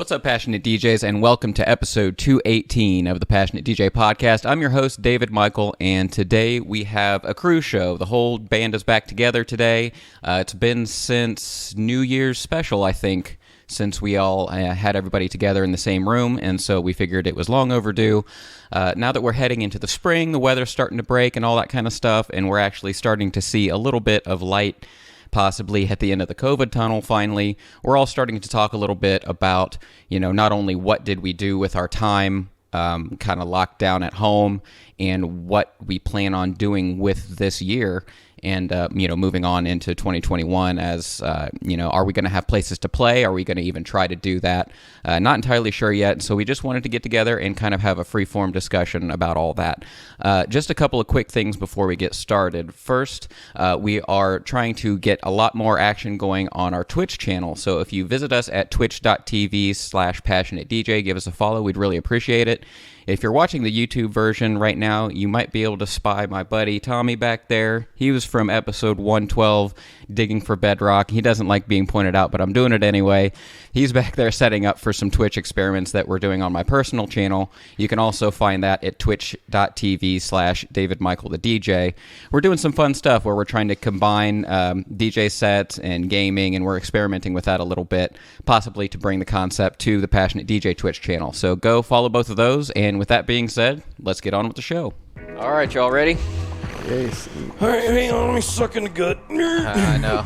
What's up, Passionate DJs, and welcome to episode 218 of the Passionate DJ Podcast. I'm your host, David Michael, and today we have a crew show. The whole band is back together today. It's been since New Year's special, I think, since we all had everybody together in the same room, and so we figured it was long overdue. Now that we're heading into the spring, the weather's starting to break and all that kind of stuff, and we're actually starting to see a little bit of light possibly at the end of the COVID tunnel finally. We're all starting to talk a little bit about, not only what did we do with our time kind of locked down at home and what we plan on doing with this year and, moving on into 2021 as, are we going to have places to play? Are we going to even try to do that? Not entirely sure yet. So we just wanted to get together and kind of have a free-form discussion about all that. Just a couple of quick things before we get started. First, we are trying to get a lot more action going on our Twitch channel. So if you visit us at twitch.tv/passionatedj, give us a follow. We'd really appreciate it. If you're watching the YouTube version right now, you might be able to spy my buddy Tommy back there. He was from episode 112, Digging for Bedrock. He doesn't like being pointed out, but I'm doing it anyway. He's back there setting up for some Twitch experiments that we're doing on my personal channel. You can also find that at twitch.tv/DavidMichaelTheDJ. We're doing some fun stuff where we're trying to combine DJ sets and gaming, and we're experimenting with that a little bit, possibly to bring the concept to the Passionate DJ Twitch channel. So go follow both of those, and with that being said, let's get on with the show. All right, y'all ready? Yes. All right, hang on, let me suck in the gut. I know.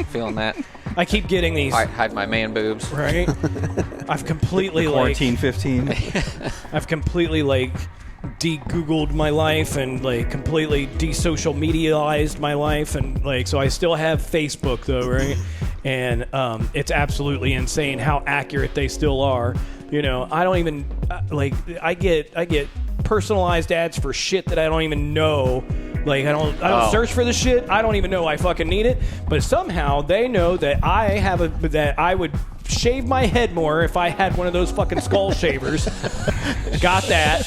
Feeling that. I keep getting these. Hide my man boobs. Right? I've completely, Quarantine 15. I've completely, de-Googled my life and, completely de-social mediaized my life. And, so I still have Facebook, though, right? And it's absolutely insane how accurate they still are. I don't even, I get personalized ads for shit that I don't even know. I don't search for the shit. I don't even know I fucking need it. But somehow they know that that I would shave my head more if I had one of those fucking skull shavers. Got that.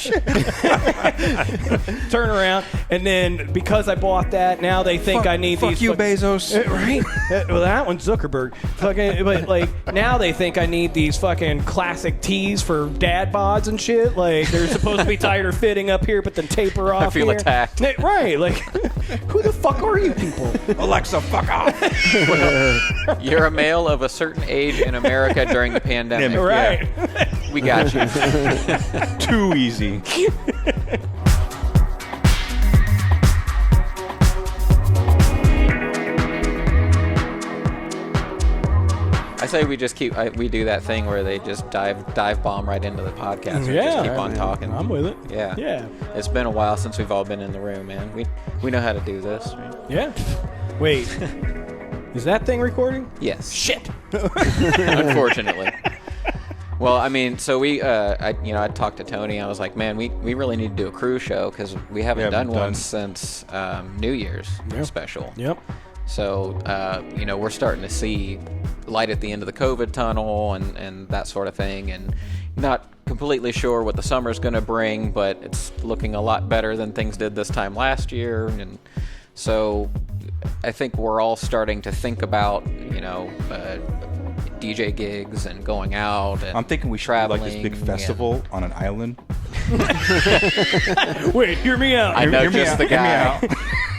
Turn around. And then because I bought that, now they think I need these. Fuck you, Bezos. Right? Well, that one's Zuckerberg. Fucking, but now they think I need these fucking classic tees for dad bods and shit. They're supposed to be tighter fitting up here, but then taper off. I feel here. attacked. Right? Who the fuck are you people? Alexa, fuck off. Well, you're a male of a certain age in America during the pandemic. Yeah, right. Yeah. We got you. Too easy. I say we just we do that thing where they just dive bomb right into the podcast and just keep on talking. I'm with it. Yeah. Yeah. It's been a while since we've all been in the room, man. We know how to do this. Right? Yeah. Wait. Is that thing recording? Yes. Shit. Unfortunately. Well, I mean, so I talked to Tony. I was like, man, we really need to do a crew show because we haven't done one since New Year's special. Yep. So, we're starting to see light at the end of the COVID tunnel and that sort of thing. And not completely sure what the summer's going to bring, but it's looking a lot better than things did this time last year. And so I think we're all starting to think about, DJ gigs and going out and I'm thinking we should do this big festival on an island. Wait, hear me out. I know just the guy.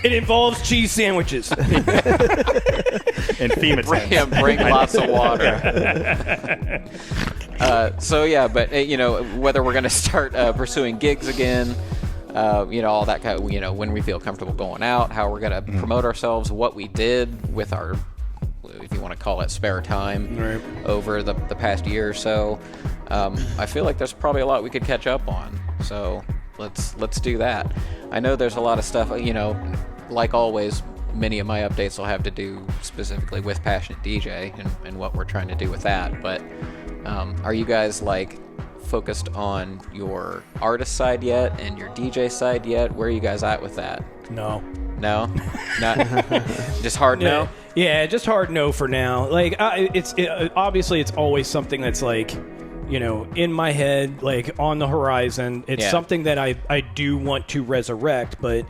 It involves cheese sandwiches. And FEMA tents. Bring lots of water. Whether we're going to start pursuing gigs again, all that kind of, when we feel comfortable going out, how we're going to promote ourselves, what we did with our, if you want to call it, spare time over the past year or so. I feel like there's probably a lot we could catch up on. So let's do that. I know there's a lot of stuff, like always, many of my updates will have to do specifically with Passionate DJ and what we're trying to do with that. But are you guys focused on your artist side yet and your DJ side yet? Where are you guys at with that? No? Not just hard no? Yeah, just hard no for now. Obviously it's always something that's in my head, on the horizon. It's something that I do want to resurrect, but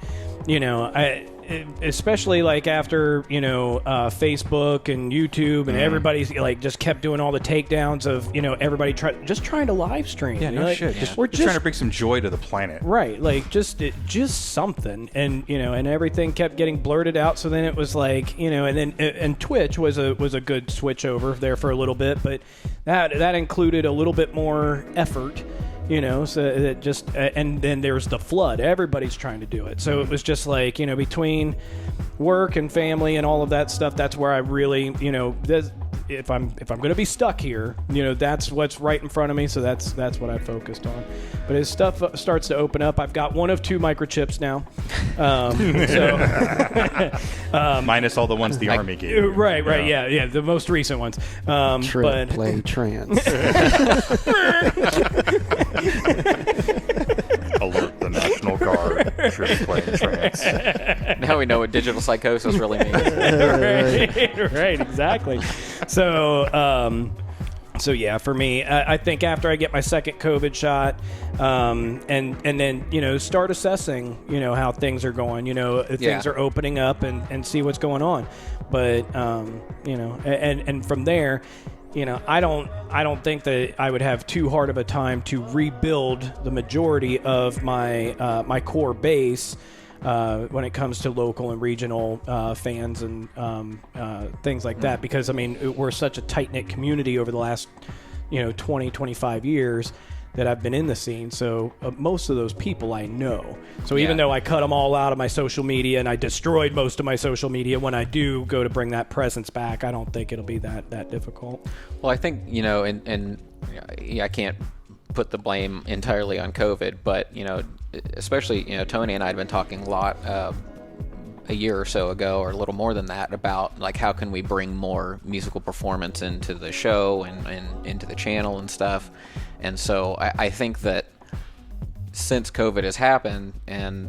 especially like after Facebook and YouTube and everybody's like just kept doing all the takedowns of everybody trying to live stream. Yeah, no shit. We're just trying to bring some joy to the planet. Right, like just something, and and everything kept getting blurted out. So then it was like and Twitch was a good switch over there for a little bit, but that included a little bit more effort. So it just, and then there's the flood. Everybody's trying to do it. So it was just like, between work and family and all of that stuff, that's where I really, if I'm going to be stuck here, that's what's right in front of me. So that's what I focused on. But as stuff starts to open up, I've got one of two microchips now. Minus all the ones the Army gave you. Right, yeah, the most recent ones. Play trans. Alert the National Guard. Trip playing trance. Now we know what digital psychosis really means. right, exactly. So yeah, for me, I think after I get my second COVID shot, and then start assessing, how things are going, things are opening up and see what's going on, but and from there, I don't think that I would have too hard of a time to rebuild the majority of my my core base. When it comes to local and regional fans and things like that, because we're such a tight-knit community over the last 20, 25 years that I've been in the scene, so most of those people I know. So even though I cut them all out of my social media and I destroyed most of my social media, when I do go to bring that presence back, I don't think it'll be that difficult. Well, I think and I can't put the blame entirely on COVID, but especially Tony and I had been talking a lot a year or so ago, or a little more than that, about like how can we bring more musical performance into the show and into the channel and stuff. And so I think that since COVID has happened and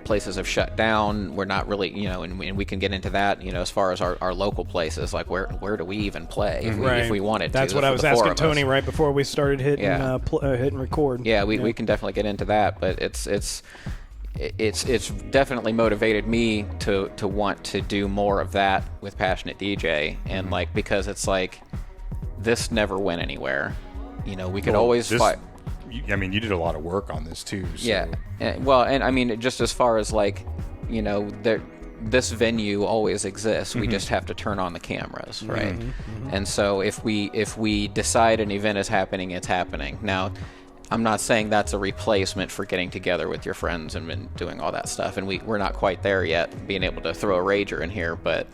places have shut down, we're not really, and we can get into that, as far as our local places, like where do we even play if we wanted to? That's what I was asking Tony right before we started hitting hitting record. Yeah, we can definitely get into that, but it's definitely motivated me to want to do more of that with Passionate DJ, and like, because it's like this never went anywhere. We could always fight. You did a lot of work on this too. So. Yeah. And just as far as like, this venue always exists. We just have to turn on the cameras, right? And so if we decide an event is happening, it's happening. Now, I'm not saying that's a replacement for getting together with your friends and doing all that stuff. And we're not quite there yet, being able to throw a rager in here, but.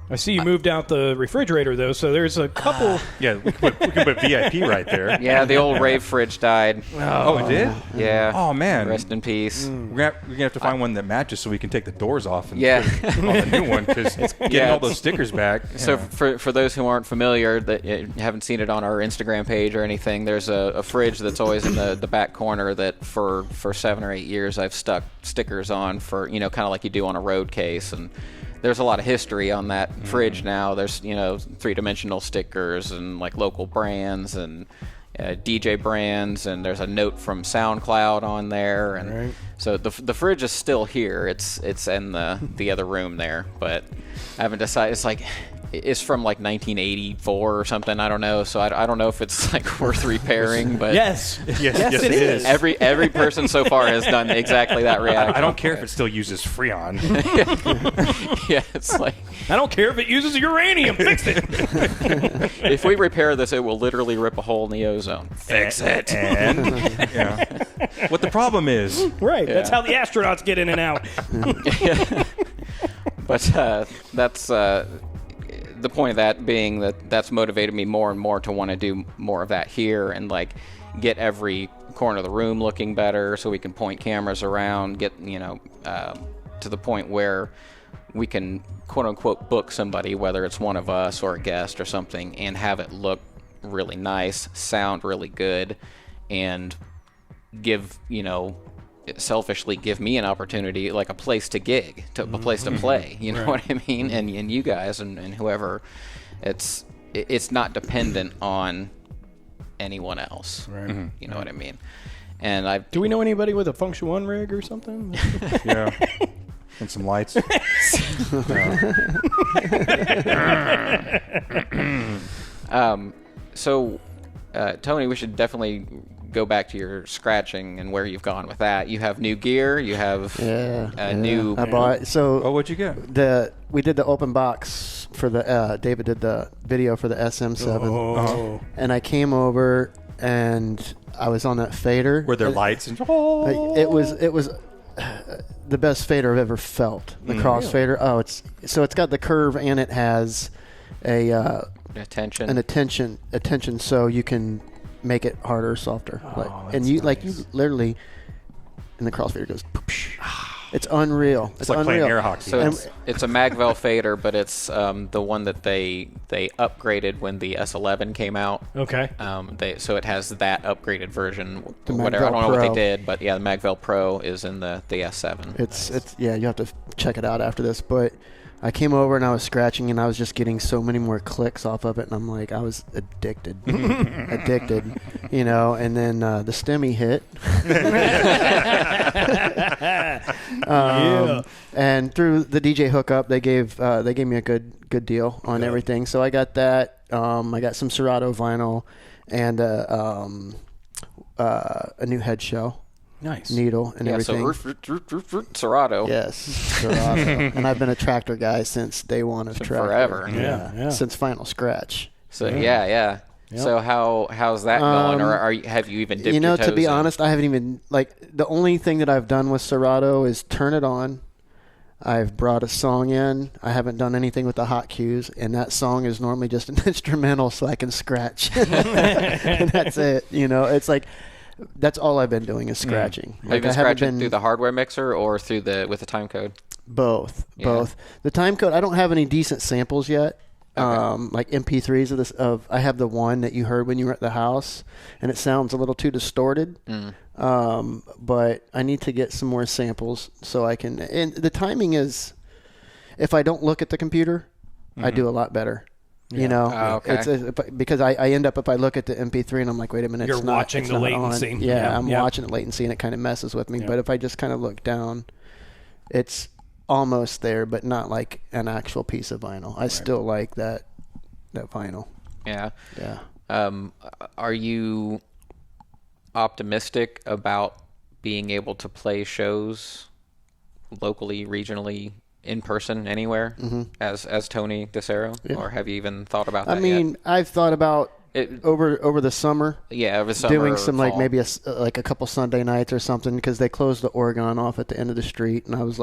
I see you moved out the refrigerator, though, so there's a couple... Yeah, we can put VIP right there. Yeah, the old rave fridge died. Oh, it did? Yeah. Oh, man. Rest in peace. We're gonna have to find one that matches so we can take the doors off and put on the new one, because getting all those stickers back... So for those who aren't familiar, that haven't seen it on our Instagram page or anything, there's a fridge that's always in the back corner that for 7 or 8 years I've stuck stickers on for, kind of like you do on a road case, and... There's a lot of history on that fridge now. There's, 3-dimensional stickers and like local brands and DJ brands, and there's a note from SoundCloud on there. And so the fridge is still here. It's in the other room there, but I haven't decided. It's like it's from like 1984 or something. I don't know. So I don't know if it's like worth repairing. But yes, it is. Every person so far has done exactly that reaction. I don't care if it still uses Freon. Yeah, it's like I don't care if it uses uranium. Fix it. If we repair this, it will literally rip a hole in the ozone. Fix it. And what the problem is. Right. Yeah. That's how the astronauts get in and out. But that's the point of that being that's motivated me more and more to want to do more of that here, and like get every corner of the room looking better so we can point cameras around, get to the point where we can quote unquote book somebody, whether it's one of us or a guest or something, and have it look really nice, sound really good, and give selfishly give me an opportunity, like a place to gig, a place to play, you know what I mean? And you guys and whoever, it's not dependent on anyone else. Right. You know what I mean? And do we know anybody with a Function One rig or something? Yeah. And some lights. So, Tony, we should definitely go back to your scratching and where you've gone with that. You have new gear. You have new. I bought. So what'd you get? We did the open box for the. David did the video for the SM7, and I came over and I was on that fader. Were there lights and? It was the best fader I've ever felt. The crossfader. Oh, it's got the curve and it has an attention, so you can make it harder or softer. You literally, and the crossfader goes. It's unreal. It's like unreal. playing air hockey. So it's a Magvel fader, but it's the one that they upgraded when the S11 came out. Okay. So it has that upgraded version. The Whatever. I don't know Magvel what Pro. they did, but yeah, the Magvel Pro is in the S7. It's you have to check it out after this. But I came over and I was scratching and I was just getting so many more clicks off of it, and I'm like, I was addicted, you know. And then the stemmy hit, and through the DJ hookup, they gave me a good deal on everything. So I got that. I got some Serato vinyl and a new head shell. Nice. Needle and everything. So Serato. Yes, Serato. And I've been a Tractor guy since day one of Tractor. Forever. Yeah. Since Final Scratch. So yeah. Yep. So how's that going, or have you even dipped your toes to be in? honest, I haven't even the only thing that I've done with Serato is turn it on. I've brought a song in. I haven't done anything with the hot cues, and that song is normally just an instrumental, so I can scratch, and that's it. You know, it's like. That's all I've been doing is scratching. Have you been scratching through the hardware mixer or with the time code? Both. The time code. I don't have any decent samples yet. Okay. Like MP3s I have the one that you heard when you were at the house, and it sounds a little too distorted. But I need to get some more samples so I can. And the timing is, if I don't look at the computer, I do a lot better. Yeah. You know, because I end up, if I look at the MP3 and I'm like, wait a minute, you're watching the latency. I'm watching the latency and it kind of messes with me. But if I just kind of look down, it's almost there, but not like an actual piece of vinyl. I still like that vinyl. Yeah. Yeah. Are you optimistic about being able to play shows locally, regionally, in person, anywhere, as Tony DeSero? Yeah. Or have you even thought about that yet? I've thought about it over the summer. Yeah, over the summer. Doing some fall. maybe a couple Sunday nights or something, because they closed the Oregon off at the end of the street, and I was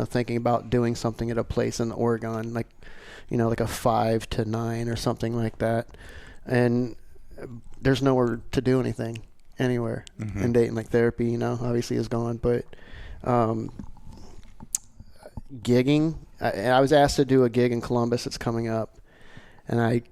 thinking about doing something at a place in Oregon, like a 5 to 9 or something like that. And there's nowhere to do anything anywhere in Dayton. Like therapy, obviously is gone, but. Gigging. I was asked to do a gig in Columbus that's coming up, and I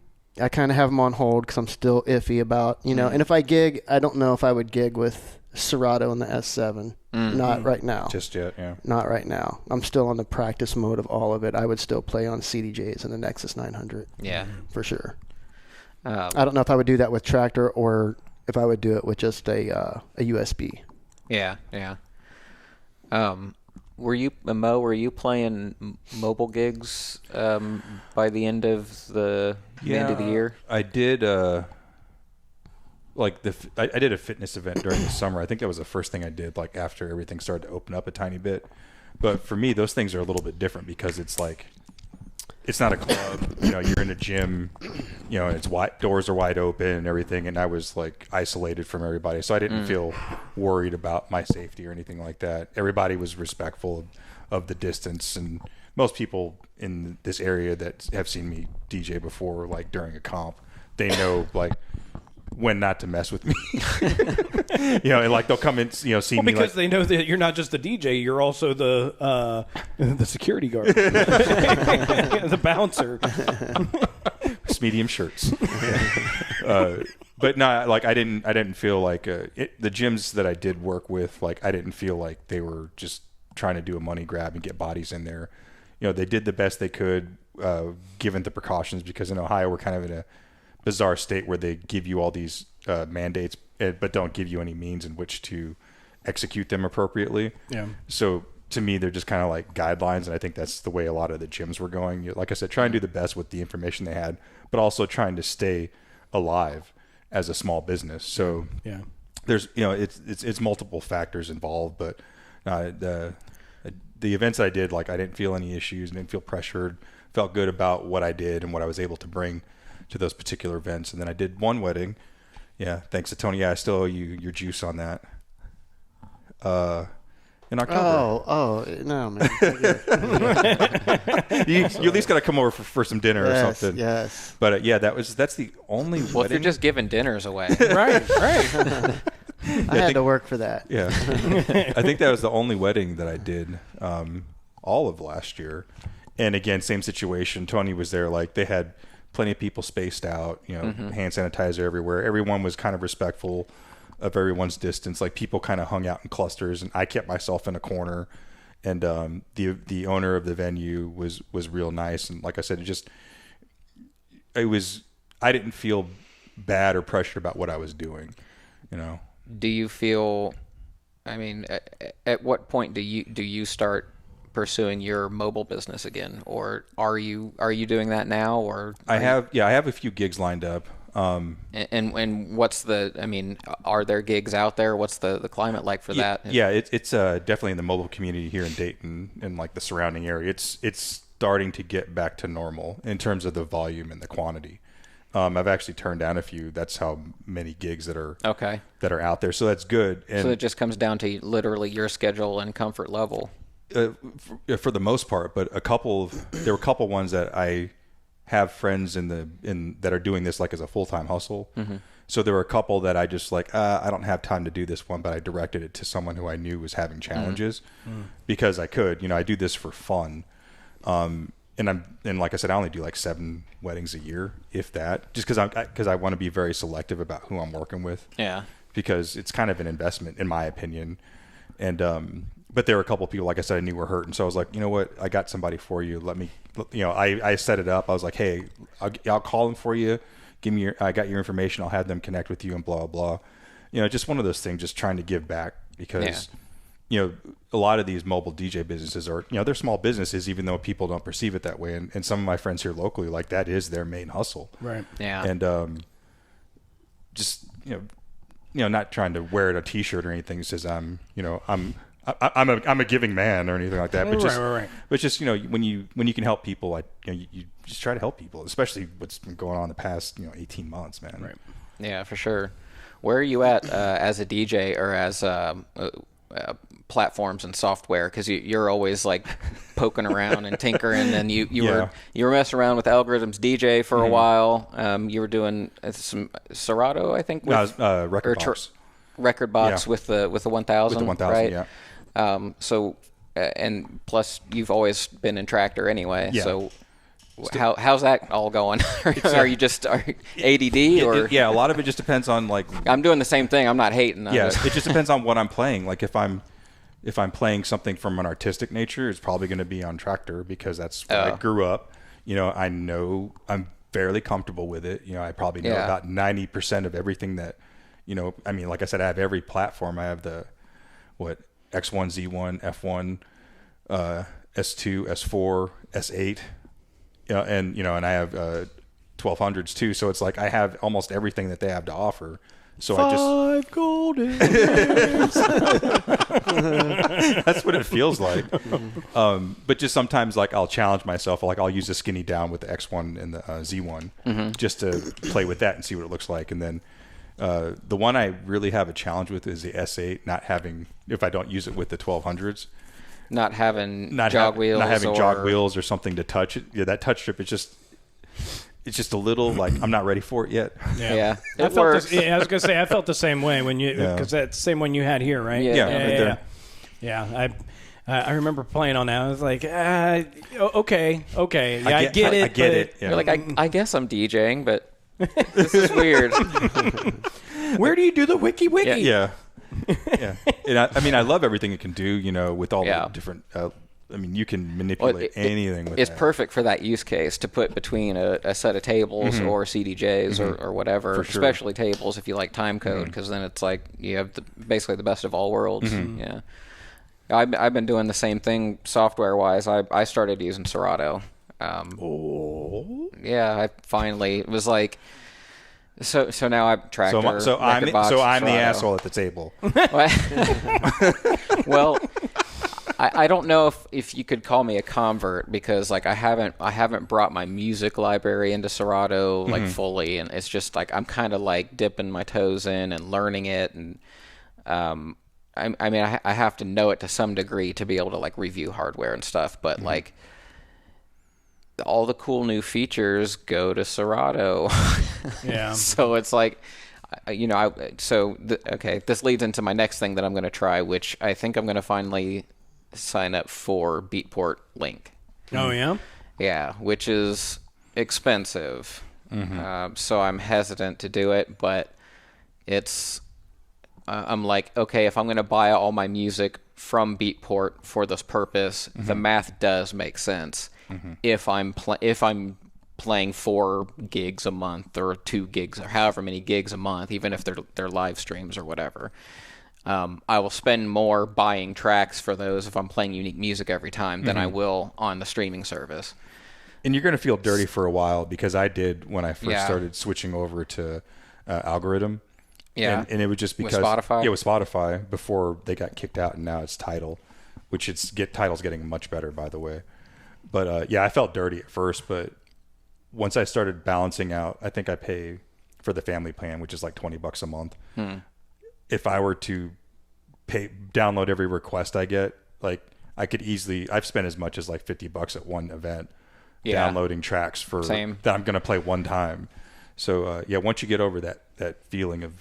kind of have them on hold because I'm still iffy about, and if I gig, I don't know if I would gig with Serato and the S7. Not right now. Just yet, yeah. Not right now. I'm still on the practice mode of all of it. I would still play on CDJs and the Nexus 900. Yeah. For sure. I don't know if I would do that with Tractor or if I would do it with just a USB. Yeah. Were you playing mobile gigs by the end of the end of the year? I did. I did a fitness event during the summer. I think that was the first thing I did, like after everything started to open up a tiny bit. But for me, those things are a little bit different because it's like it's not a club. You're in a gym. It's doors are wide open and everything. And I was like isolated from everybody, so I didn't feel worried about my safety or anything like that. Everybody was respectful of the distance, and most people in this area that have seen me DJ before, like during a comp, they know like when not to mess with me. And like they'll come and see me because they know that you're not just the DJ, you're also the security guard, the bouncer. Medium shirts. But no, like I didn't feel like the gyms that I did work with, like I didn't feel like they were just trying to do a money grab and get bodies in there. They did the best they could given the precautions, because in Ohio we're kind of in a bizarre state where they give you all these mandates but don't give you any means in which to execute them appropriately. Yeah. So to me, they're just kind of like guidelines, and I think that's the way a lot of the gyms were going. Like I said, try and do the best with the information they had, but also trying to stay alive as a small business. So there's it's multiple factors involved, but the events that I did, like I didn't feel any issues, didn't feel pressured, felt good about what I did and what I was able to bring to those particular events. And then I did one wedding. Yeah, thanks to Tony. Yeah, I still owe you your juice on that. In October. Oh, no, man. you at least got to come over for some dinner or something. Yes. But that's the only Well, wedding. if you're just giving dinners away. Right. I had to work for that. Yeah. I think that was the only wedding that I did all of last year. And again, same situation. Tony was there. Like they had plenty of people spaced out, hand sanitizer everywhere. Everyone was kind of respectful of everyone's distance. Like people kind of hung out in clusters, and I kept myself in a corner. And the owner of the venue was real nice. And like I said, I didn't feel bad or pressured about what I was doing, Do you feel, I mean, at what point do you start pursuing your mobile business again, or are you doing that now? Or I have a few gigs lined up. And what's are there gigs out there? What's the climate like for that? Yeah, it's definitely in the mobile community here in Dayton and like the surrounding area. It's starting to get back to normal in terms of the volume and the quantity. I've actually turned down a few. That's how many gigs that are out there. So that's good. And so it just comes down to literally your schedule and comfort level. For the most part, but there were a couple ones that I have friends that are doing this like as a full-time hustle. Mm-hmm. So there were a couple that I just like, I don't have time to do this one, but I directed it to someone who I knew was having challenges because I could, I do this for fun. And like I said, I only do like 7 weddings a year, if that, just because I want to be very selective about who I'm working with. Yeah. Because it's kind of an investment, in my opinion. And but there were a couple of people, like I said, I knew were hurting. So I was like, you know what, I got somebody for you. Let me, I set it up. I was like, hey, I'll call them for you. I got your information. I'll have them connect with you and blah, blah, blah. Just one of those things, just trying to give back because, a lot of these mobile DJ businesses are, they're small businesses, even though people don't perceive it that way. And some of my friends here locally, like that is their main hustle. Right. Yeah. And just, not trying to wear it a t-shirt or anything that says I'm a giving man or anything like that. But just when you can help people, you just try to help people, especially what's been going on the past 18 months, man. Right. Yeah, for sure. Where are you at as a DJ or as platforms and software? Because you're always like poking around and tinkering, and you were messing around with Algorithms DJ for a while. You were doing some Serato, I think. Record Box. Record Box with the 1000. With the 1000, right? Yeah. So, and plus you've always been in Tractor anyway. Yeah. So how's that all going? Are you just ADD or? Yeah, a lot of it just depends on like. I'm doing the same thing. I'm not hating. It just depends on what I'm playing. Like if I'm playing something from an artistic nature, it's probably going to be on Tractor because that's where I grew up. I know I'm fairly comfortable with it. I probably know about 90% of everything that. Like I said, I have every platform. I have the X1, Z1, F1, S2, S4, S8, and I have 1200s too. So it's like I have almost everything that they have to offer. So Five golden. That's what it feels like. But just sometimes, like I'll challenge myself. Like I'll use the skinny down with the X1 and the Z1 just to play with that and see what it looks like, and then. The one I really have a challenge with is the S8, not having, if I don't use it with the 1200s. Not having jog wheels. Not having jog wheels or something to touch it. Yeah, that touch strip, it's just a little like I'm not ready for it yet. Yeah. I was going to say, I felt the same way when because that's the same one you had here, right? Yeah. I remember playing on that. I was like, okay. Yeah, I get it. I get it. Yeah. You're like, I guess I'm DJing, but this is weird. Where do you do the wiki? Yeah. And I love everything it can do, with all the different you can manipulate anything with it's that. perfect for that use case to put between a set of tables or CDJs or whatever, for sure. Especially tables if you like time code, because then it's like you have basically the best of all worlds. Yeah. I've been doing the same thing software-wise. I started using Serato. Yeah, I finally, it was like, so now I'm Tractor. So I'm the asshole at the table. Well, I don't know if you could call me a convert, because like I haven't brought my music library into Serato like fully, and it's just like I'm kind of like dipping my toes in and learning it, and I mean I have to know it to some degree to be able to like review hardware and stuff, but like all the cool new features go to Serato. Yeah. So it's like, okay, this leads into my next thing that I'm going to try, which I think I'm going to finally sign up for Beatport Link. Oh, yeah? Yeah, which is expensive. So I'm hesitant to do it, but it's, I'm like, okay, if I'm going to buy all my music from Beatport for this purpose, the math does make sense. If I'm playing 4 gigs a month or 2 gigs or however many gigs a month, even if they're live streams or whatever, I will spend more buying tracks for those if I'm playing unique music every time than I will on the streaming service. And you're going to feel dirty for a while, because I did when I first started switching over to Algorithm. Yeah. And it was just because... With Spotify? Yeah, with Spotify, before they got kicked out, and now it's Tidal, which Tidal's getting much better, by the way. But I felt dirty at first, but once I started balancing out, I think I pay for the family plan, which is like $20 a month. If I were to download every request I get, like I could easily, I've spent as much as like $50 at one event downloading tracks that I'm going to play one time. So once you get over that feeling of,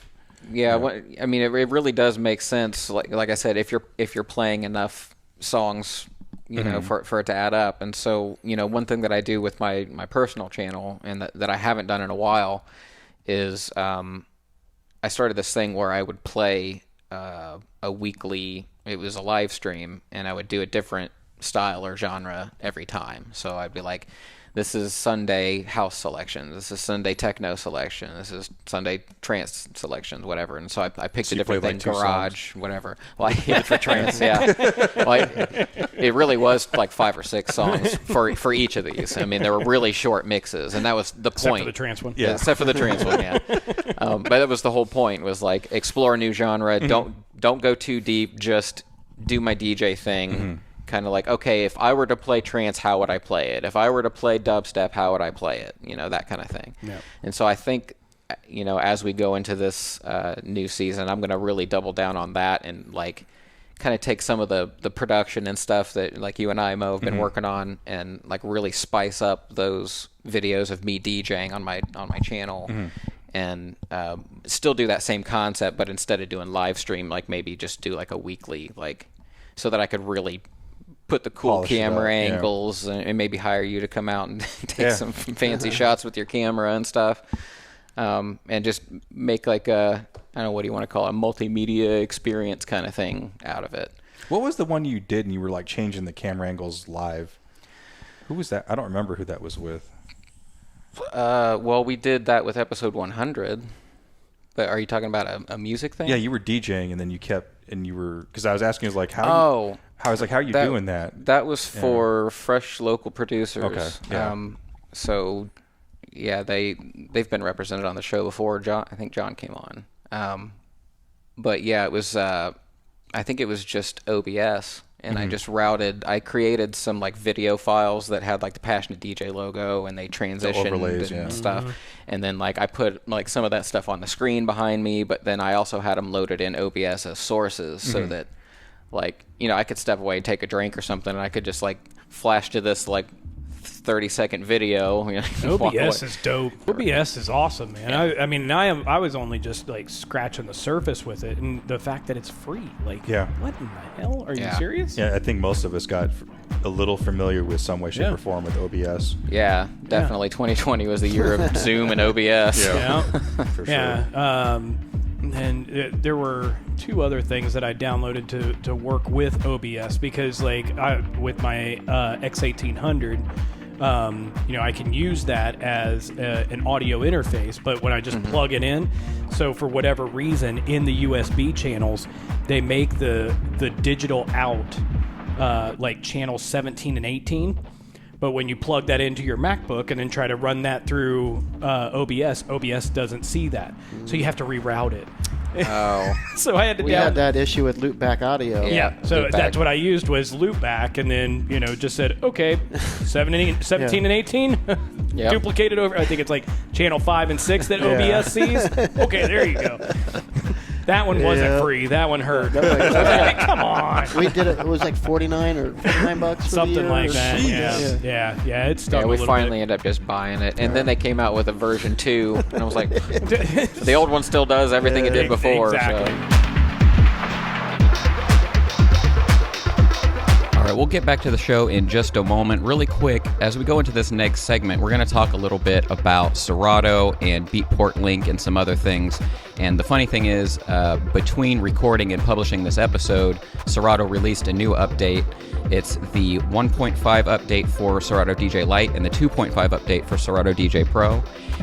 I mean, it really does make sense. Like I said, if you're playing enough songs, you know, for it to add up. And so, one thing that I do with my personal channel, and that I haven't done in a while, is I started this thing where I would play a weekly, it was a live stream, and I would do a different style or genre every time. So I'd be like, this is Sunday house selections, this is Sunday techno selection, this is Sunday trance selections, whatever. And so I picked a different thing, garage, whatever. Well, for trance, it really was like 5 or 6 songs for each of these. I mean, they were really short mixes, and that was the point. Except for the trance one. Yeah, except for the trance one, yeah. But that was the whole point, was like explore a new genre. Don't go too deep. Just do my DJ thing. Kind of like, okay, if I were to play trance, how would I play it? If I were to play dubstep, how would I play it? That kind of thing. Yeah. And so I think, as we go into this new season, I'm going to really double down on that, and like kind of take some of the production and stuff that like you and I, Mo, have been working on, and like really spice up those videos of me DJing on my channel. And still do that same concept, but instead of doing live stream, like maybe just do like a weekly, like, so that I could really put the cool camera angles, and maybe hire you to come out and take some fancy shots with your camera and stuff, and just make like a, I don't know, what do you want to call it, a multimedia experience kind of thing out of it. What was the one you did and you were like changing the camera angles live? Who was that? I don't remember who that was with. Well, we did that with episode 100. But are you talking about a music thing? Yeah, you were DJing, and then because I was asking, I was like, how are you doing that? That was for fresh local producers. Okay. Yeah. So yeah, they've been represented on the show before. I think John came on. But yeah, it was, I think it was just OBS. And I created some like video files that had like the Passionate DJ logo, and they transitioned overlays, and stuff. And then like I put like some of that stuff on the screen behind me, but then I also had them loaded in OBS as sources, so that like, I could step away and take a drink or something, and I could just like flash to this like 30-second video. OBS is dope. OBS is awesome, man. I mean, I was only just like scratching the surface with it, and the fact that it's free, like, what in the hell? Are you serious? Yeah, I think most of us got a little familiar with some way, shape, or form with OBS. Yeah, definitely. 2020 was the year of Zoom and OBS. For sure. And there were 2 other things that I downloaded to work with OBS, because like with my X1800, I can use that as an audio interface, but when I just plug it in, so for whatever reason, in the USB channels, they make the digital out like channels 17 and 18. But when you plug that into your MacBook and then try to run that through OBS doesn't see that. So you have to reroute it. Oh. So I had to We had that issue with loopback audio. Yeah, so loopback. that's what I used was loopback, and then just said, okay, 17 and 18, Yep. duplicate it over. I think it's like channel 5 and 6 that OBS sees. Okay, there you go. That one wasn't free. That one hurt. Come on. We did it. It was like $49 or $49 for Something the year like or that. something. Yeah. It stung Yeah, a we little finally bit. ended up just buying it, and then they came out with a version 2, and I was like, the old one still does everything it did before. Exactly. So. All right, we'll get back to the show in just a moment. Really quick, as we go into this next segment, we're going to talk a little bit about Serato and Beatport Link and some other things. And the funny thing is, between recording and publishing this episode, Serato released a new update. It's the 1.5 update for Serato DJ Lite and the 2.5 update for Serato DJ Pro.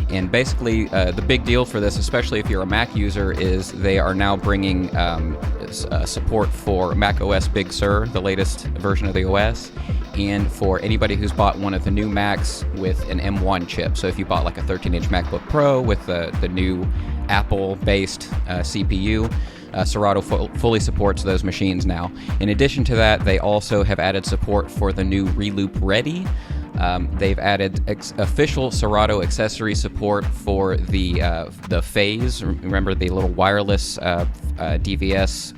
And basically, the big deal for this, especially if you're a Mac user, is they are now bringing support for Mac OS Big Sur, the latest version of the OS, and for anybody who's bought one of the new Macs with an M1 chip. So if you bought like a 13-inch MacBook Pro with the new Apple-based CPU, Serato fully supports those machines now. In addition to that, they also have added support for the new Reloop Ready. They've added official Serato accessory support for the phase. Remember the little wireless DVS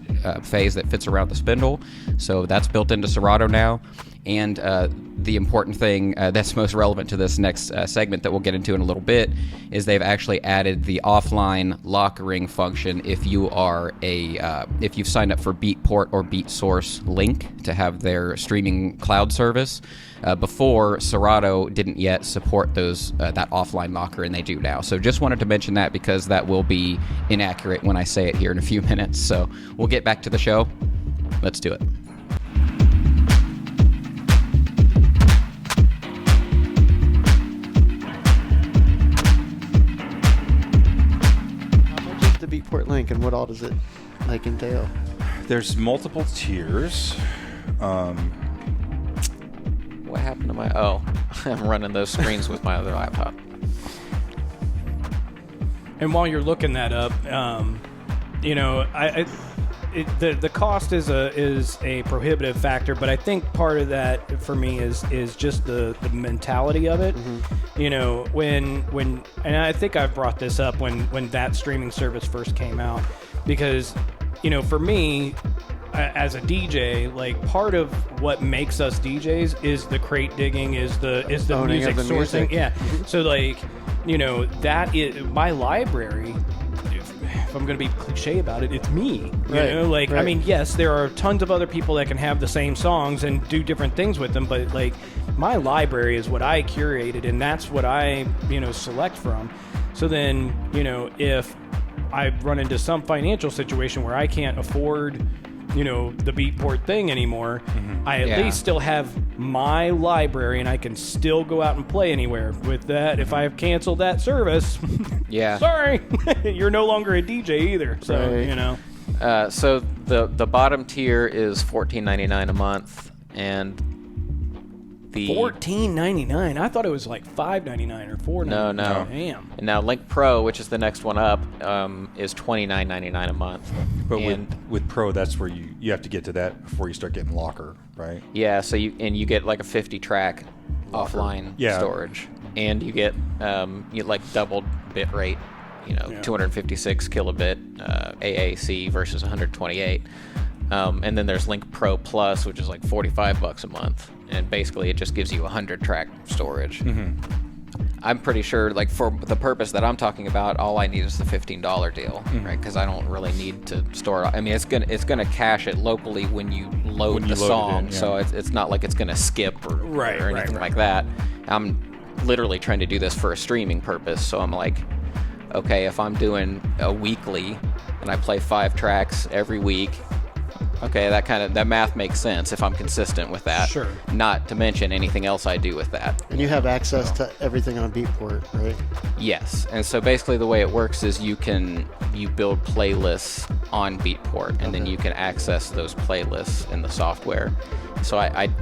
phase that fits around the spindle? So that's built into Serato now. And the important thing that's most relevant to this next segment that we'll get into in a little bit is they've actually added the offline lockering function if you are if you've signed up for Beatport or Beatsource Link to have their streaming cloud service. Before, Serato didn't yet support those that offline locker, and they do now. So just wanted to mention that because that will be inaccurate when I say it here in a few minutes. So we'll get back to the show. Let's do it. The Beatport Link, and what all does it entail? There's multiple tiers. What happened to my... Oh, I'm running those screens with my other laptop. And while you're looking that up, the cost is a prohibitive factor, but I think part of that for me is just the mentality of it. When and I think I've brought this up when that streaming service first came out, because for me as a DJ, like part of what makes us DJs is the crate digging, is the Owning music of the sourcing. music. Yeah. So that is my library. If I'm going to be cliche about it, it's me. Right. I mean, yes, there are tons of other people that can have the same songs and do different things with them, but my library is what I curated, and that's what I, select from. So then, if I run into some financial situation where I can't afford, the Beatport thing anymore, I at least still have my library, and I can still go out and play anywhere with that. If I've canceled that service, sorry, you're no longer a DJ either. So, Right. So the bottom tier is $14.99 a month, and the $14.99. I thought it was like $5.99 or $4.99. No. Damn. And now Link Pro, which is the next one up, is $29.99 a month. But and with Pro, that's where you have to get to that before you start getting locker, right? yeah, so you get like a 50-track offline storage, and you get doubled bit rate, 256 kilobit AAC versus 128. And then there's Link Pro Plus, which is like $45 a month, and basically it just gives you 100-track storage. I'm pretty sure, for the purpose that I'm talking about, all I need is the $15 deal, right? Because I don't really need to store it. I mean, it's gonna cache it locally when you load the song, so it's not like it's gonna skip or anything like that. I'm literally trying to do this for a streaming purpose, so I'm like, okay, if I'm doing a weekly and I play 5 tracks every week, okay, that math makes sense if I'm consistent with that. Sure. Not to mention anything else I do with that. And you have access to everything on Beatport, right? Yes, and so basically the way it works is you build playlists on Beatport, and then you can access those playlists in the software. So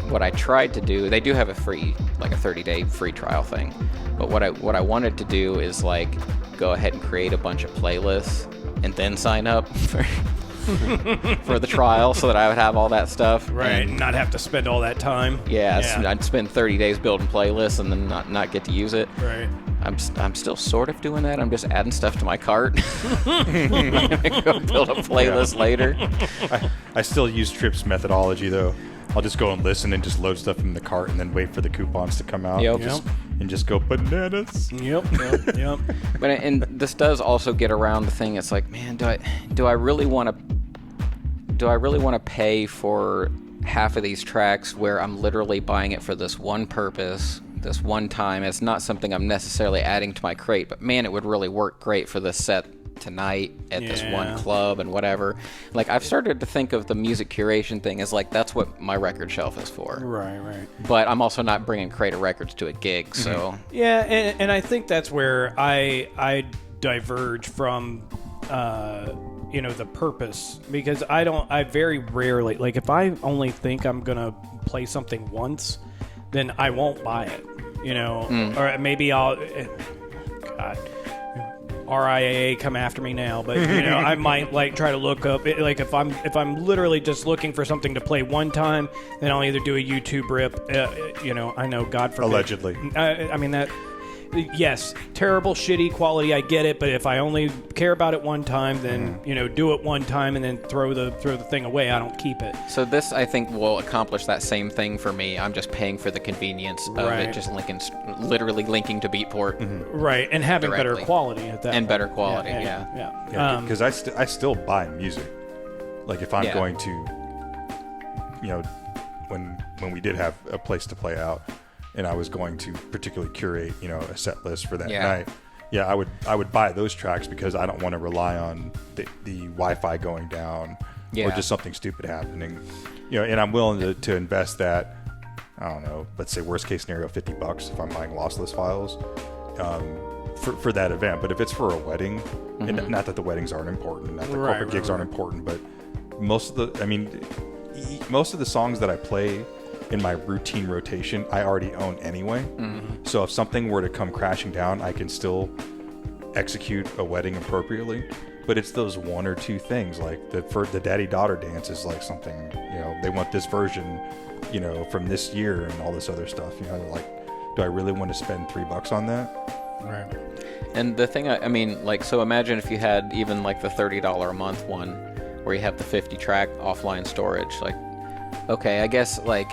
what I tried to do, they do have a free, like a 30-day free trial thing, but what I wanted to do is like go ahead and create a bunch of playlists and then sign up for the trial, so that I would have all that stuff. Right, and not have to spend all that time. Yeah. I'd spend 30 days building playlists and then not get to use it. Right. I'm still sort of doing that. I'm just adding stuff to my cart. I'm gonna go build a playlist later. I still use Tripp's methodology though. I'll just go and listen and just load stuff in the cart and then wait for the coupons to come out. Yep. And just go bananas. Yep. But and this does also get around the thing. It's like, man, do I really want to pay for half of these tracks where I'm literally buying it for this one purpose, this one time? It's not something I'm necessarily adding to my crate, but man, it would really work great for this set tonight at this one club and whatever. Like, I've started to think of the music curation thing as like, that's what my record shelf is for. Right. But I'm also not bringing crate of records to a gig, so. Yeah, and I think that's where I diverge from the purpose, because I very rarely, like, if I only think I'm gonna play something once, then I won't buy it, or maybe I'll God, RIAA come after me now, but I might like try to look up like if I'm literally just looking for something to play one time, then I'll either do a YouTube rip, I know, God forbid, Allegedly. I mean that. Yes, terrible, shitty quality. I get it, but if I only care about it one time, then do it one time and then throw the thing away. I don't keep it. So this, I think, will accomplish that same thing for me. I'm just paying for the convenience of it, just literally linking to Beatport, right, and having directly. better quality at that. And point. better quality, Yeah, because I still buy music. Like if I'm going to, when we did have a place to play out, and I was going to particularly curate, a set list for that night. Yeah, I would buy those tracks because I don't want to rely on the Wi-Fi going down or just something stupid happening. And I'm willing to invest that, I don't know, let's say worst case scenario, $50 if I'm buying lossless files for that event. But if it's for a wedding, and not that the weddings aren't important, not that corporate gigs aren't important, but most of the songs that I play in my routine rotation, I already own anyway. So if something were to come crashing down, I can still execute a wedding appropriately. But it's those one or two things, like the daddy-daughter dance is like something, they want this version, from this year and all this other stuff. Like, do I really want to spend $3 on that? Right. And the thing, so imagine if you had even like the $30 a month one, where you have the 50-track offline storage. Like, okay, I guess like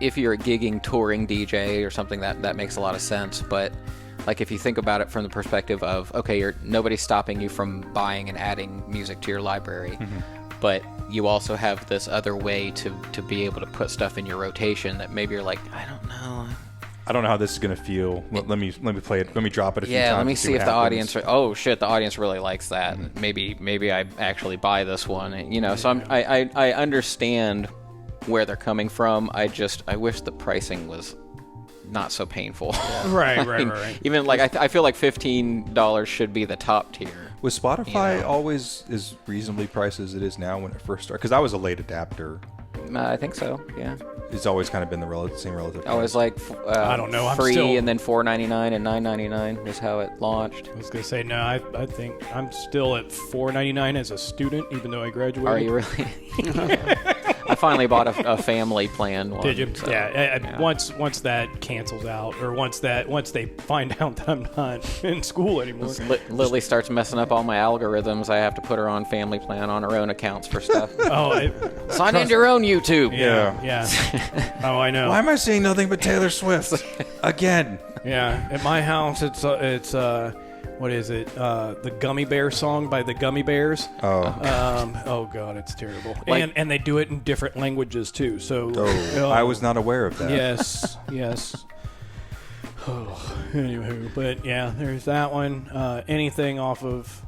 if you're a gigging touring DJ or something, that makes a lot of sense. But like if you think about it from the perspective of, okay, nobody's stopping you from buying and adding music to your library, but you also have this other way to be able to put stuff in your rotation that maybe you're like, I don't know how this is gonna feel. Let me play it. Let me drop it a few times. Yeah, let me see if the audience. Oh shit, the audience really likes that. Maybe I actually buy this one. So I understand where they're coming from. I wish the pricing was not so painful. Right. Even like I feel like $15 should be the top tier. Was Spotify always as reasonably priced as it is now when it first started? Because I was a late adapter. I think so. Yeah. It's always kind of been the same relative price. Always like I don't know. Free and then $4.99 and $9.99 is how it launched. I was gonna say no. I think I'm still at $4.99 as a student, even though I graduated. Are you really? I finally bought a family plan one. Did you? So, yeah. Once that cancels out, or once they find out that I'm not in school anymore. Lily starts messing up all my algorithms. I have to put her on family plan on her own accounts for stuff. Sign into your own YouTube. Yeah. Oh, I know. Why am I seeing nothing but Taylor Swift again? Yeah. At my house, it's what is it? The Gummy Bear song by the Gummy Bears. Oh God, it's terrible. Like, and they do it in different languages too. So I was not aware of that. Yes. Anywho, but yeah, there's that one. Anything off of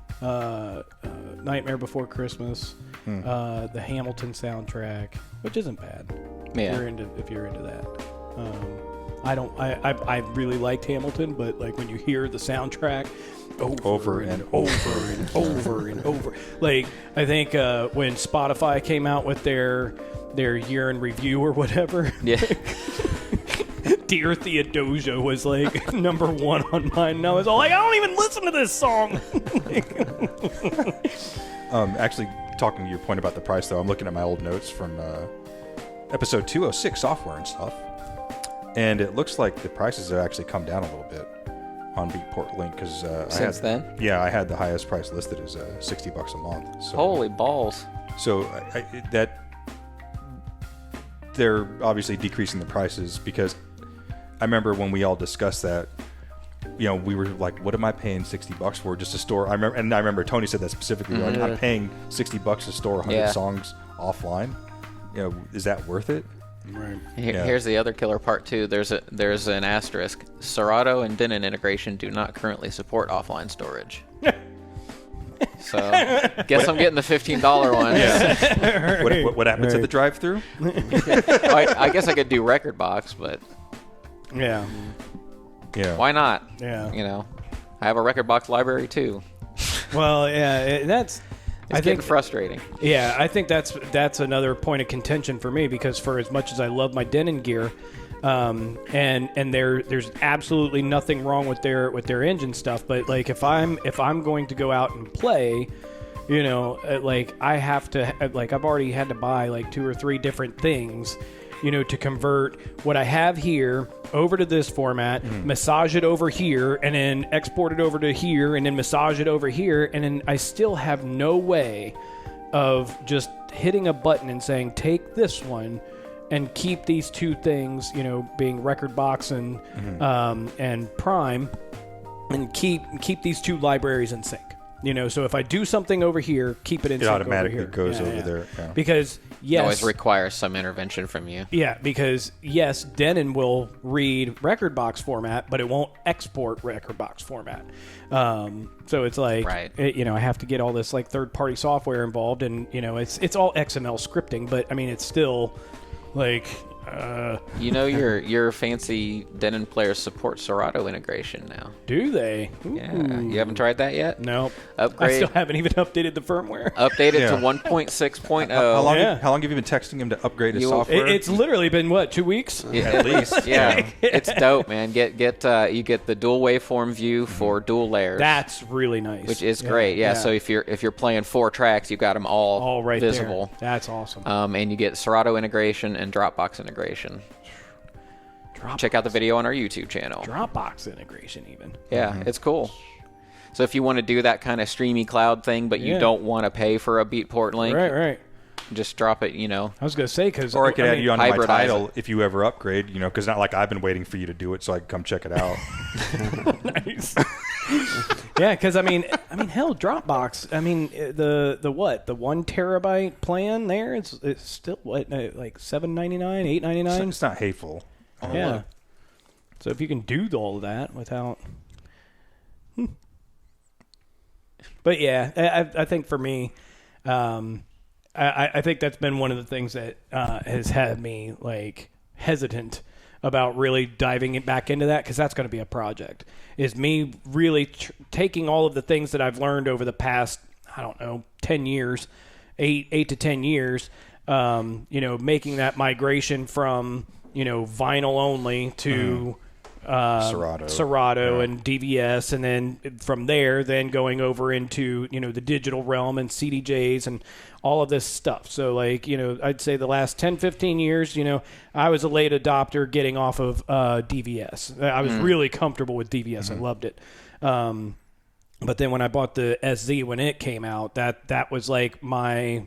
Nightmare Before Christmas, the Hamilton soundtrack, which isn't bad. Yeah. If you're into that. I really liked Hamilton, but like when you hear the soundtrack over and over. Like I think when Spotify came out with their year in review or whatever. Yeah. Dear Theodosia was like number one on mine. And I was all like, I don't even listen to this song. Actually, talking to your point about the price, though, I'm looking at my old notes from episode 206, software and stuff. And it looks like the prices have actually come down a little bit on Beatport Link. Cause, Since then? Yeah, I had the highest price listed as $60 a month. So, Holy balls. So they're obviously decreasing the prices because I remember when we all discussed that, we were like, what am I paying $60 for just to store? I remember Tony said that specifically, like, I'm paying $60 to store 100 songs offline. Is that worth it? Right. Here's the other killer part too. There's an asterisk. Serato and Denon integration do not currently support offline storage. So, guess I'm getting the $15 one. Yeah. What happens at the drive-thru? I guess I could do Rekordbox, but yeah, why not? Yeah, I have a Rekordbox library too. Well, yeah, It's getting frustrating. Yeah, I think that's another point of contention for me because for as much as I love my Denon gear, and there's absolutely nothing wrong with their engine stuff, but like if I'm going to go out and play, like I have to I've already had to buy like 2 or 3 different things, to convert what I have here over to this format, massage it over here, and then export it over to here, and then massage it over here, and then I still have no way of just hitting a button and saying, take this one and keep these 2 things, being Rekordbox and Prime, and keep these 2 libraries in sync. So if I do something over here, keep it in sync over here. It automatically goes over there. Yeah. Because, yes. It always requires some intervention from you. Yeah, because, yes, Denon will read Rekordbox format, but it won't export Rekordbox format. So it's like, right. I have to get all this like third-party software involved, and, it's all XML scripting, but, I mean, it's still like... your fancy Denon players support Serato integration now. Do they? Ooh. Yeah. You haven't tried that yet? Nope. Upgrade. I still haven't even updated the firmware. Update it to 1.6.0. How long have you been texting him to upgrade his software? It's literally been, 2 weeks? Yeah, at least. Yeah. It's dope, man. You get the dual waveform view for dual layers. That's really nice. Which is great. Yeah. So if you're playing 4 tracks, you've got them all right visible. There. That's awesome. And you get Serato integration and Dropbox integration. Check out the video on our YouTube channel. Dropbox integration even. Yeah, it's cool. So if you want to do that kind of streamy cloud thing, but you don't want to pay for a Beatport link, right, just drop it. I was gonna say because or I could add you on my title it. if you ever upgrade. Because not like I've been waiting for you to do it so I can come check it out. Nice. Yeah, because hell, Dropbox. The 1 terabyte plan there. It's still what like $7.99, $8.99. It's not hateful. Yeah. So if you can do all of that without, but yeah, I think for me, I think that's been one of the things that has had me like hesitant about really diving back into that, because that's going to be a project. Is me really taking all of the things that I've learned over the past, 10 years, 8 to 10 years, making that migration from vinyl only to Serato and DVS, and then from there, going over into the digital realm and CDJs and all of this stuff. So I'd say the last 10, 15 years, I was a late adopter getting off of DVS. I was really comfortable with DVS. I loved it. But then when I bought the SZ when it came out, that was like my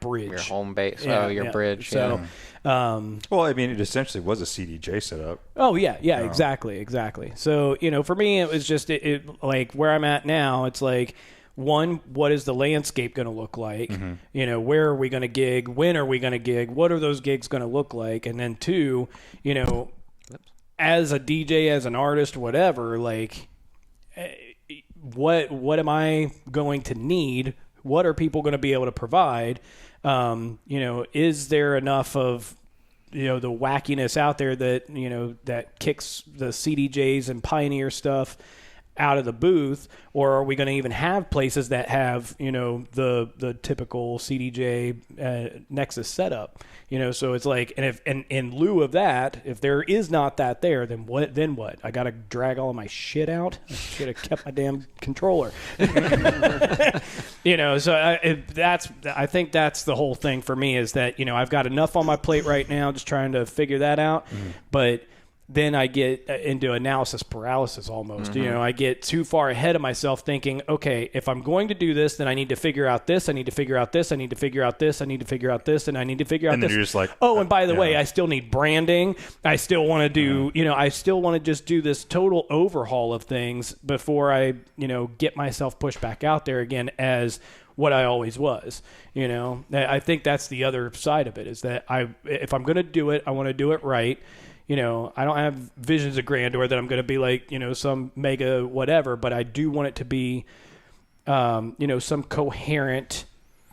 bridge. Your home base. Your bridge. So, well, it essentially was a CDJ setup. Oh yeah, exactly. So for me, it was just it like where I'm at now. It's like, one, what is the landscape going to look like? Where are we going to gig? When are we going to gig? What are those gigs going to look like? And then 2, as a DJ, as an artist, whatever, like. What am I going to need what are people going to be able to provide? Is there enough of the wackiness out there that that kicks the CDJs and Pioneer stuff out of the booth, or are we going to even have places that have the typical CDJ Nexus setup? So it's like, and if in lieu of that, if there is not that there, then what? I got to drag all of my shit out. I should have kept my damn controller. So I think that's the whole thing for me, is that I've got enough on my plate right now, just trying to figure that out, but then I get into analysis paralysis almost. I get too far ahead of myself thinking, okay, if I'm going to do this, then I need to figure out this, I need to figure out this, I need to figure out this, I need to figure out this, and I need to figure out and this. And then you're just like, oh, and by the way, I still need branding. I still want to do, I still want to just do this total overhaul of things before I, get myself pushed back out there again as what I always was. I think that's the other side of it, is that if I'm going to do it, I want to do it right. I don't have visions of grandeur that I'm going to be like, some mega whatever, but I do want it to be, some coherent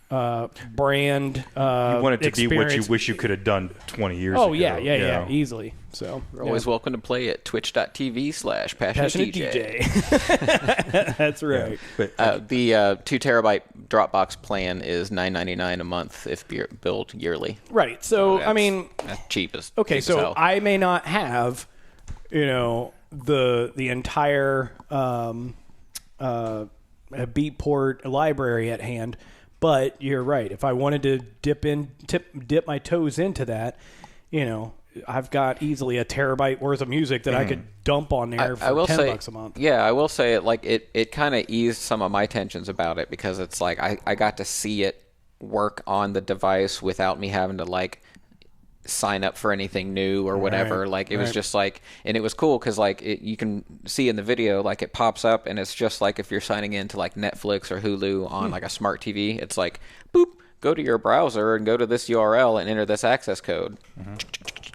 brand. You want it to experience. be what you wish you could have done 20 years ago. Oh, yeah, easily. So you're always welcome to play at twitch.tv/passionate DJ. That's right. Yeah. But, the 2 terabyte Dropbox plan is $9.99 a month if billed yearly. Right. So I mean, that's cheap as okay. cheap So as hell. I may not have, the entire Beatport library at hand, but you're right. If I wanted to dip my toes into that, I've got easily a terabyte worth of music that I could dump on there for $10 a month. Yeah, I will say it kind of eased some of my tensions about it, because it's like I got to see it work on the device without me having to sign up for anything new or whatever. Right, it was just and it was cool because you can see in the video, it pops up and it's just like if you're signing into Netflix or Hulu on a smart TV, it's like, boop, go to your browser and go to this URL and enter this access code.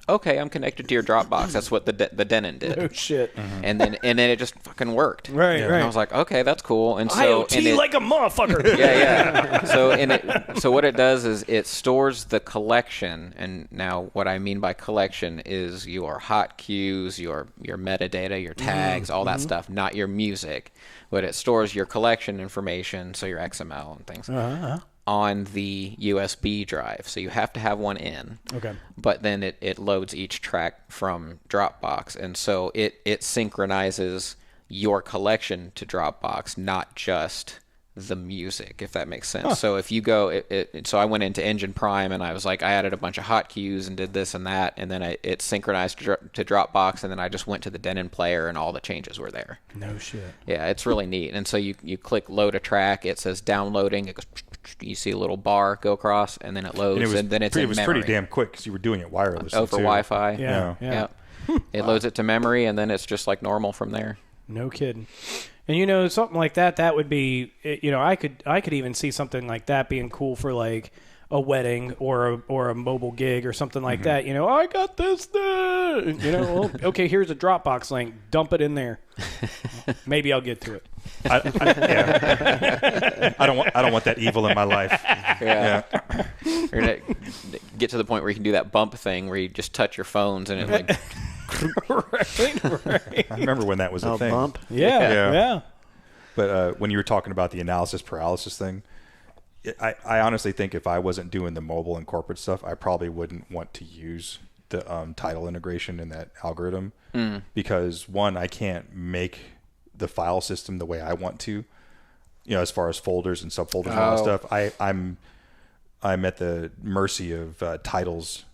Okay, I'm connected to your Dropbox. That's what the Denon did. Oh shit! And then it just fucking worked. Right. And I was like, okay, that's cool. And so IoT like a motherfucker. Yeah. So what it does is it stores the collection, and now what I mean by collection is your hot cues, your metadata, your tags, all that stuff, not your music. But it stores your collection information, so your XML and things. On the USB drive. So you have to have one in. Okay. But then it loads each track from Dropbox. And so it synchronizes your collection to Dropbox, not just the music, if that makes sense. So if you go, so I went into Engine Prime and I was like, I added a bunch of hotkeys and did this and that, and then it synchronized to Dropbox, and then I just went to the Denon player and all the changes were there. No shit. Yeah, it's really neat. And so you click load a track, it says downloading, it goes, you see a little bar go across, and then it loads, and then it's in memory. It was pretty damn quick because you were doing it wireless. Over Wi-Fi. Yeah. It loads it to memory, and then it's just like normal from there. No kidding. And something like that would be, I could even see something like that being cool for a wedding or a mobile gig or something like that. I got this thing. Well, okay, here's a Dropbox link. Dump it in there. Maybe I'll get to it. I don't want that evil in my life. Yeah. You're gonna get to the point where you can do that bump thing where you just touch your phones and it right. I remember when that was a thing. Bump. Yeah. But when you were talking about the analysis paralysis thing, I honestly think if I wasn't doing the mobile and corporate stuff, I probably wouldn't want to use the title integration in that algorithm because, one, I can't make the file system the way I want to, as far as folders and subfolders and all that stuff. I'm at the mercy of titles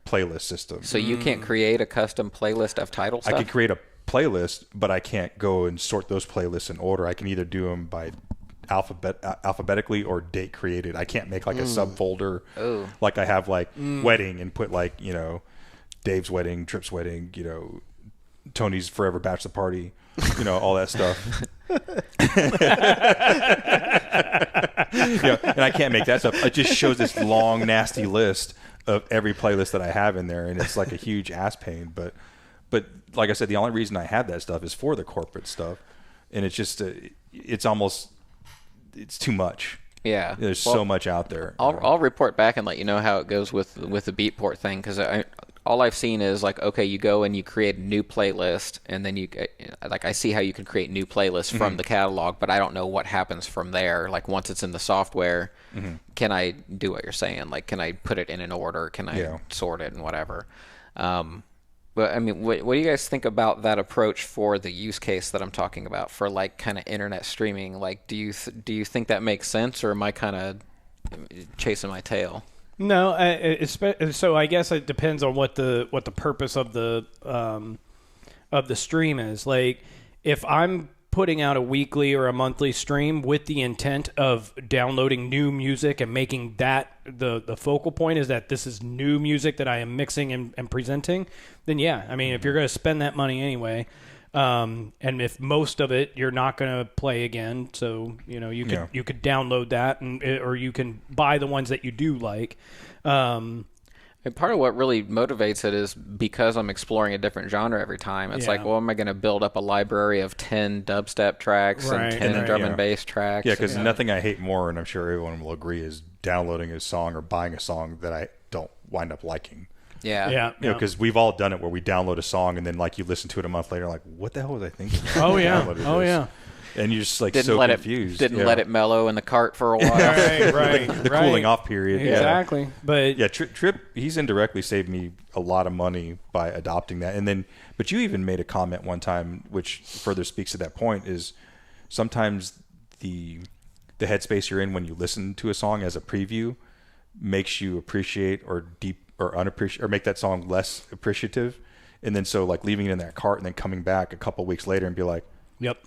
playlist system. So you can't create a custom playlist of title stuff? I could create a playlist, but I can't go and sort those playlists in order. I can either do them by alphabetically or date created. I can't make a subfolder like I have wedding and put Dave's wedding, Trip's wedding, Tony's forever bachelor party, all that stuff. And I can't make that stuff. It just shows this long, nasty list of every playlist that I have in there, and it's like a huge ass pain. But like I said, the only reason I have that stuff is for the corporate stuff, and it's just it's almost it's too much. Yeah, There's so much out there. I'll report back and let you know how it goes with the Beatport thing, because all I've seen is like, okay, you go and you create a new playlist, and then I see how you can create new playlists from the catalog, but I don't know what happens from there. Like once it's in the software, can I do what you're saying? Like, can I put it in an order? Can I sort it and whatever? But I mean, what do you guys think about that approach for the use case that I'm talking about for like kind of internet streaming? Like, do you think that makes sense, or am I kind of chasing my tail? No, so I guess it depends on what the purpose of the stream is. Like, if I'm putting out a weekly or a monthly stream with the intent of downloading new music and making that the focal point is that this is new music that I am mixing and presenting, then yeah, I mean, if you're going to spend that money anyway, and if most of it you're not going to play again, so you could download that or you can buy the ones that you do like. And part of what really motivates it is because I'm exploring a different genre every time. It's like, well, am I going to build up a library of 10 dubstep tracks and 10 drum and bass tracks? Yeah, because nothing I hate more, and I'm sure everyone will agree, is downloading a song or buying a song that I don't wind up liking. Yeah. Because we've all done it where we download a song and then like you listen to it a month later, like, what the hell was I thinking? Yeah. And you're just like confused. Didn't let it mellow in the cart for a while. The cooling off period. Exactly. Yeah. But Trip, he's indirectly saved me a lot of money by adopting that. And then, but you even made a comment one time, which further speaks to that point, is sometimes the headspace you're in when you listen to a song as a preview makes you appreciate or make that song less appreciative. And then so like leaving it in that cart and then coming back a couple weeks later and be like, yep.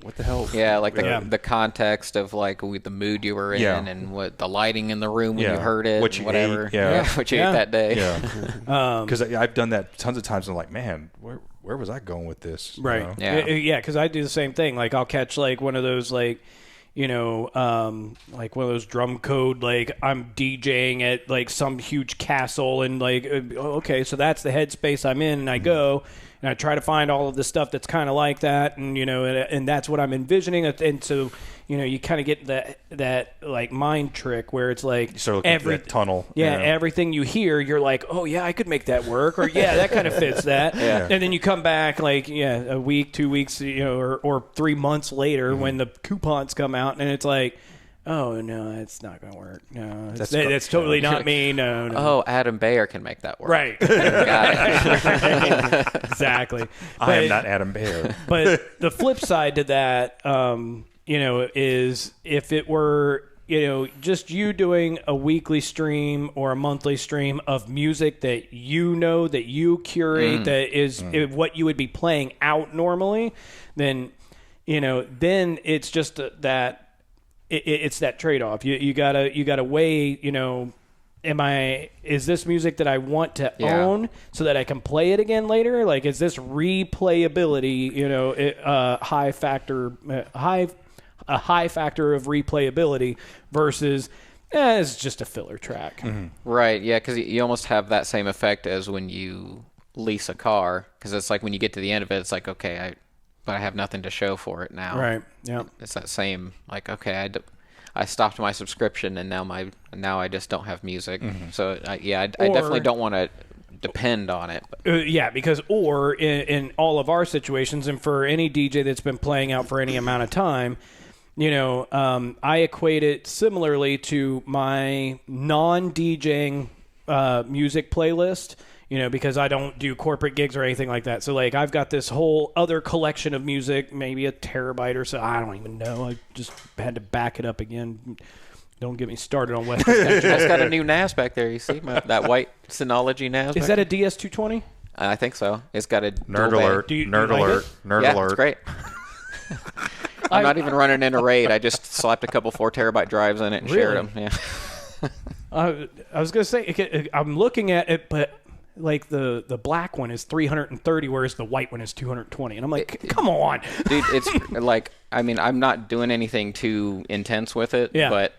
What the hell? Yeah, like the context of like the mood you were in and what the lighting in the room when you heard it, what you whatever. ate, what you ate that day. Yeah, because I've done that tons of times. And I'm like, man, where was I going with this? Right. Yeah. Because I do the same thing. Like I'll catch like one of those like like one of those drum code, like I'm DJing at like some huge castle and like, okay, so that's the headspace I'm in, and I go and I try to find all of the stuff that's kind of like that, and and that's what I'm envisioning, and so you kind of get that like mind trick where it's like every tunnel, everything you hear, you're like, oh yeah, I could make that work, or yeah, that kind of fits that, and then you come back like a week, 2 weeks, or 3 months later when the coupons come out, and it's like, oh no, it's not going to work. No, that's totally not me. No. Oh, Adam Bayer can make that work. Right. Got it. Exactly. I am not Adam Bayer. But the flip side to that, is if it were, just you doing a weekly stream or a monthly stream of music that that you curate, that is what you would be playing out normally, then it's just that. It's that trade-off. You gotta weigh. Is this music that I want to own so that I can play it again later? Like, is this replayability? A high factor of replayability versus it's just a filler track. Mm-hmm. Right. Yeah. Because you almost have that same effect as when you lease a car. Because it's like when you get to the end of it, it's like, okay, but I have nothing to show for it now. Right. Yeah. It's that same like, okay, I stopped my subscription and now I just don't have music. Mm-hmm. So I definitely don't want to depend on it. Because in all of our situations, and for any DJ that's been playing out for any amount of time, I equate it similarly to my non-DJing music playlist. Because I don't do corporate gigs or anything like that. So, like, I've got this whole other collection of music, maybe a terabyte or so. I don't even know. I just had to back it up again. Don't get me started on West Coast. It's got a new NAS back there. You see that white Synology NAS? Is that a DS220? I think so. It's got a nerd alert. Nerd alert. Nerd alert. It's great. I'm not even running in a RAID. I just slapped a couple 4 terabyte drives in it and shared them. Yeah. I was going to say, I'm looking at it, but like the black one is 330, whereas the white one is 220, and I'm like, come on, dude. It's like, I mean, I'm not doing anything too intense with it, but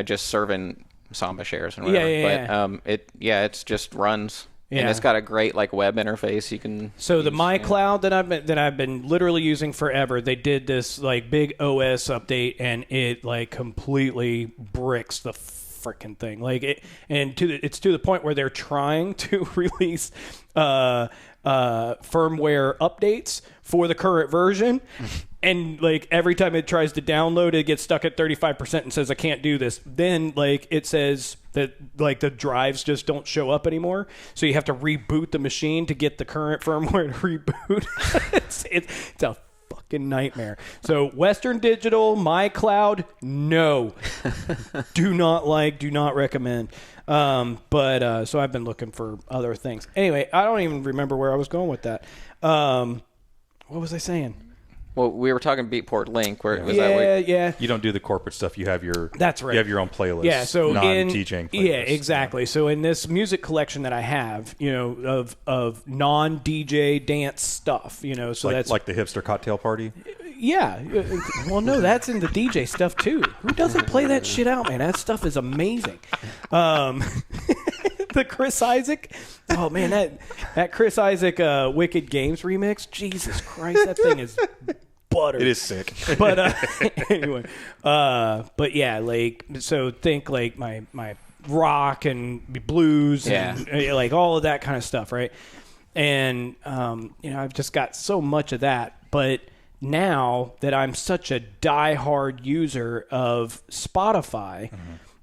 just serving Samba shares and whatever. It just runs. And it's got a great like web interface you can. So the use, MyCloud that I've been literally using forever, they did this like big OS update, and it like completely bricks the freaking thing. Like it's to the point where they're trying to release firmware updates for the current version. And like every time it tries to download, it gets stuck at 35% and says, I can't do this. Then like it says that like the drives just don't show up anymore. So you have to reboot the machine to get the current firmware to reboot. it's a fucking nightmare. So Western Digital, MyCloud, no. do not recommend. So I've been looking for other things. Anyway, I don't even remember where I was going with that. What was I saying? Well, we were talking Beatport Link, where was yeah. You don't do the corporate stuff. You have your That's right. You have your own playlist. Yeah, so non-DJing playlist. Yeah, exactly. So in this music collection that I have, of non-DJ dance stuff, so like, that's like the hipster cocktail party. Yeah. Well, no, that's in the DJ stuff too. Who doesn't play that shit out, man? That stuff is amazing. The Chris Isaac. Oh man, that Chris Isaac Wicked Games remix. Jesus Christ, that thing is butter. It is sick. But anyway, but yeah, like so think like my rock and blues and like all of that kind of stuff, right? And I've just got so much of that, but now that I'm such a diehard user of Spotify,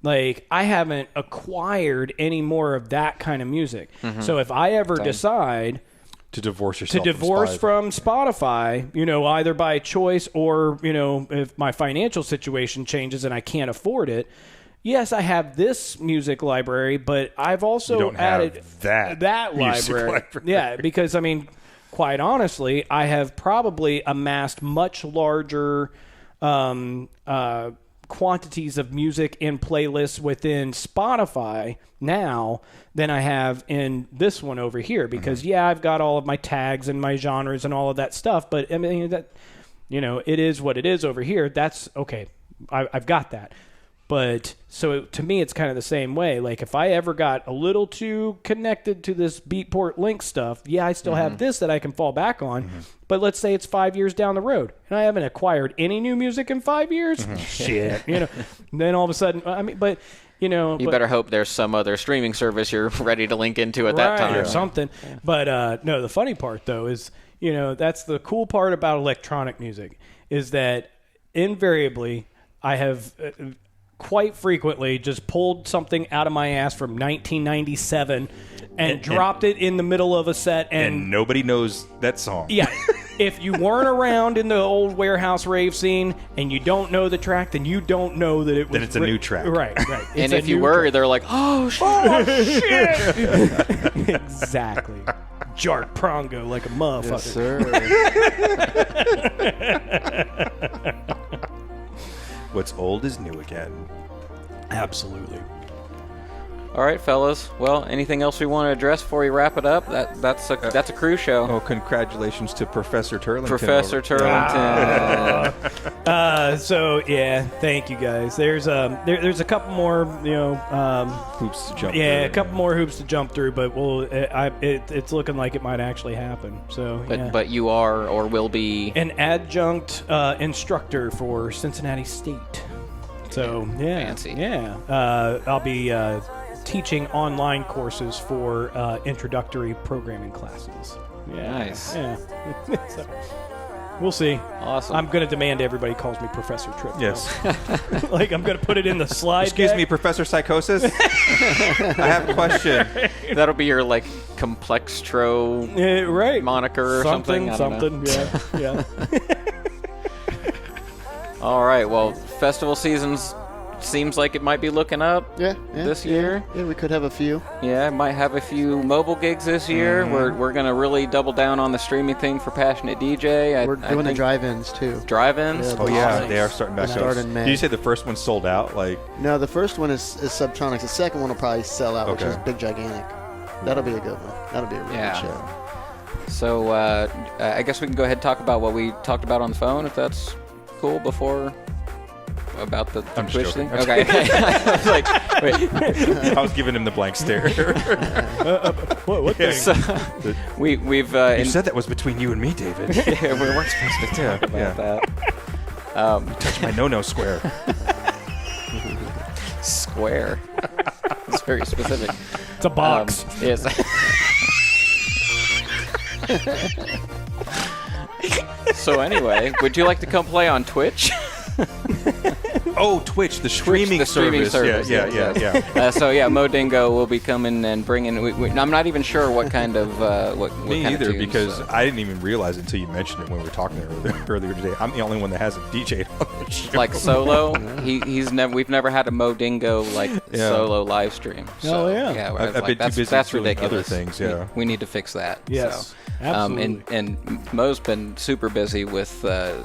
like I haven't acquired any more of that kind of music. So if I ever decide to divorce yourself from Spotify, either by choice or, if my financial situation changes and I can't afford it, yes, I have this music library, but I've also added that library. Yeah, because I mean, quite honestly, I have probably amassed much larger quantities of music in playlists within Spotify now than I have in this one over here. Because I've got all of my tags and my genres and all of that stuff, but I mean that it is what it is over here. That's okay. I've got that. But so to me, it's kind of the same way. Like if I ever got a little too connected to this Beatport Link stuff, I still have this that I can fall back on. But let's say it's 5 years down the road and I haven't acquired any new music in 5 years. Shit, then all of a sudden, I mean, but you better hope there's some other streaming service you're ready to link into at that time or something. Yeah. But no, the funny part though is, that's the cool part about electronic music is that invariably I have quite frequently just pulled something out of my ass from 1997 and dropped it in the middle of a set and nobody knows that song. Yeah. If you weren't around in the old warehouse rave scene and you don't know the track, then you don't know that it was. Then it's a new track. Right. And if you were, they're like, oh, shit. Oh, shit. Exactly. Jart prongo like a motherfucker. Yes, sir. What's old is new again. Absolutely. All right, fellas. Well, anything else we want to address before we wrap it up? That's a cruise show. Oh, congratulations to Professor Turlington. Professor Turlington. So yeah, thank you guys. There's a couple more hoops to jump through. Yeah, a couple more hoops to jump through, but it's looking like it might actually happen. So but you are or will be an adjunct instructor for Cincinnati State. So fancy. Yeah, I'll be teaching online courses for introductory programming classes. Yeah, nice. Yeah. So, we'll see. Awesome. I'm going to demand everybody calls me Professor Tripp. Yes. Like I'm going to put it in the slide. Excuse deck. me, Professor Psychosis. I have a question. That'll be your like Complextro right. moniker or something. I don't know. Yeah. All right. Well, festival seasons seems like it might be looking up this year. Yeah, we could have a few. Yeah, might have a few mobile gigs this year. We're going to really double down on the streaming thing for Passionate DJ. We're doing the drive-ins, too. Drive-ins? Yeah, Oh, yeah, they are starting back up. In May. Did you say the first one sold out? No, the first one is Subtronics. The second one will probably sell out, which is Big Gigantic. That'll be a good one. That'll be a really good show. So I guess we can go ahead and talk about what we talked about on the phone, if that's cool, before... about the I'm just Twitch joking. thing? Okay. I was like, wait. I was giving him the blank stare. What thing? So, we've You said that was between you and me, David. yeah, we weren't supposed to talk about that. Touch my no-no square. Square. It's very specific. It's a box. Yes. So anyway, would you like to come play on Twitch? Oh, Twitch, the streaming the streaming service. Yeah. So yeah, Modingo will be coming and bringing. I'm not even sure what kind of what Me kind either, of tunes, because so. I didn't even realize it until you mentioned it when we were talking earlier today. I'm the only one that hasn't DJ'd on the show. Like solo. We've never had a Modingo solo live stream. So, Oh, yeah. whereas, I've been too busy that's doing ridiculous. other things. Yeah. We need to fix that. Yes, So. absolutely. And Mo's been super busy with.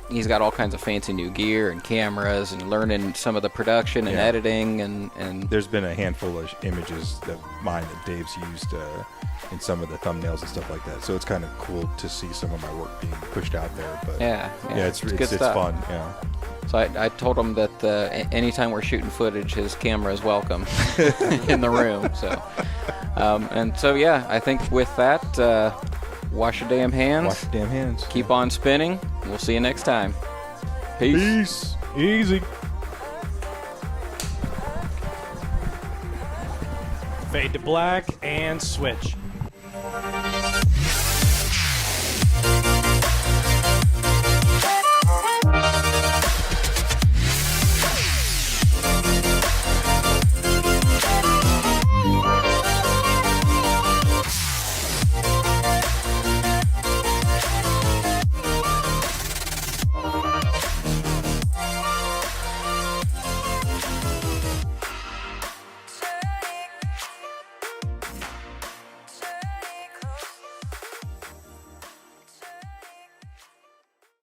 He's got all kinds of fancy new gear and cameras and learning some of the production and Yeah. editing and. There's been a handful of images of mine that Dave's used in some of the thumbnails and stuff like that. So it's kind of cool to see some of my work being pushed out there. But Yeah, it's good stuff. fun. Yeah. So I told him that anytime we're shooting footage, his camera is welcome in the room. So, and so yeah, I think with that, wash your damn hands. Wash your damn hands. Keep on spinning. We'll see you next time. Peace. Easy. Fade to black and switch.